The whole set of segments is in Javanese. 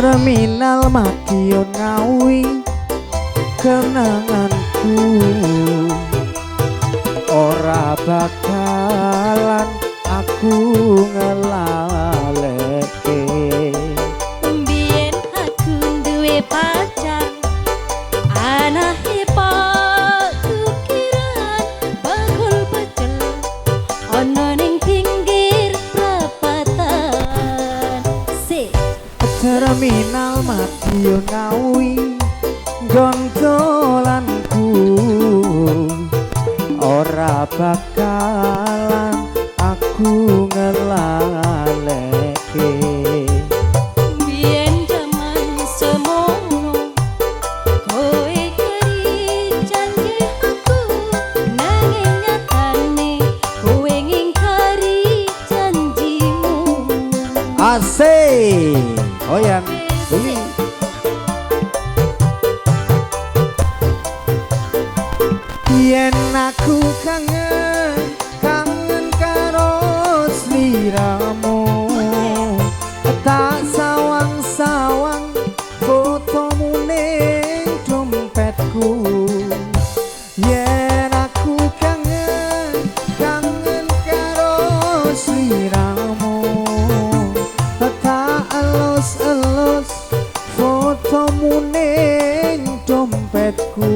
Terminal Madiun Ngawi kenanganku ora bakalan aku ngelaleke. Mbien aku duwe pacar anahe pak tukiran bakul pecel ana ning pinggir perapatan. Terminal Madiun Ngawi gondolanku ora bakalan aku ngelaleke. Mbien jaman semono kowe keri janji aku nanging nyatane kowe ngingkari janjimu. Asik goyang beli. Yen aku kangen karo sliramu, tak sawang-sawang fotomu ning dompetku. Yen aku kangen karo sliramu, tak elus-elus fotomu ning dompetku.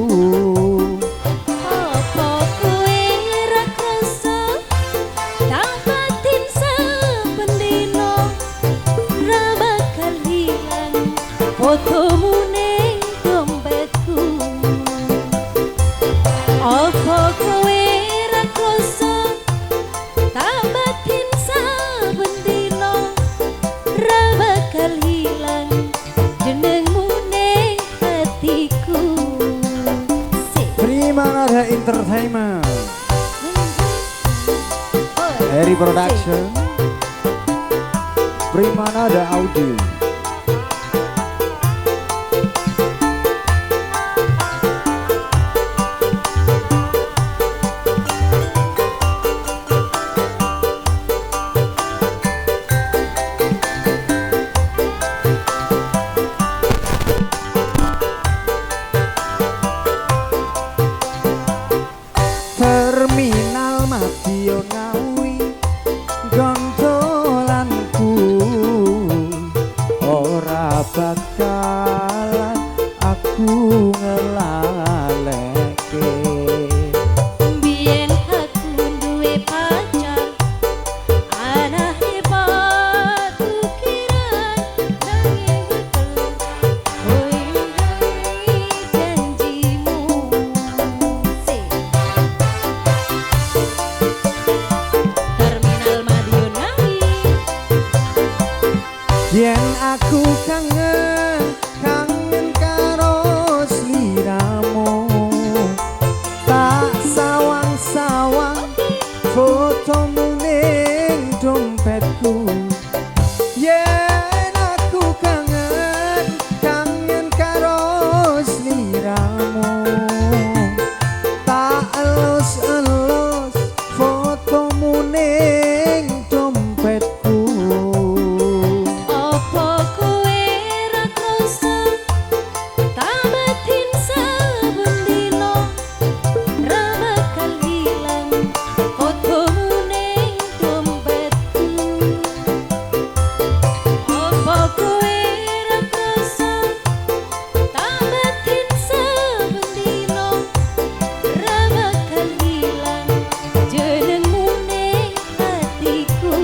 Fotomu ning dompetku. Apa kowe ra krasa tak batin saben dina ra bakal hilang jenengmu ning hatiku. Primanada Entertainment, Eri Production, Primanada Audio. Terminal Madiun Ngawi gondolanku ora bakalan aku ngelaleke. Mbien aku duwe pacar anahe pak tukiran nanging bekel kowe ngingkari janjimu. Terminal Madiun Ngawi. Yen aku kangen karo sliramu, tak sawang-sawang fotomu ning dompetku. Yen aku kangen karo sliramu, tak elus-elus fotomu ning dompetku. Apa kowe ra krasa tak batin saben dina ra bakal hilang fotomu ning dompetku. Apa kowe ra krasa tak batin saben dina ra bakal hilang jenengmu ning hatiku.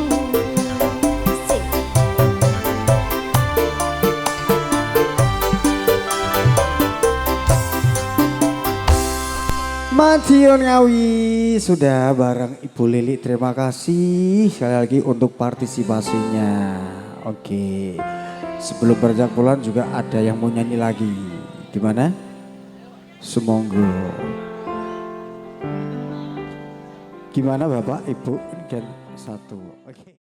Madiun Ngawi sudah bareng Ibu Lili. Terima kasih sekali lagi untuk partisipasinya. Oke, sebelum beranjak pulang juga ada yang mau nyanyi lagi. Gimana? Sumonggo. Gimana Bapak Ibu? Dan satu. Oke.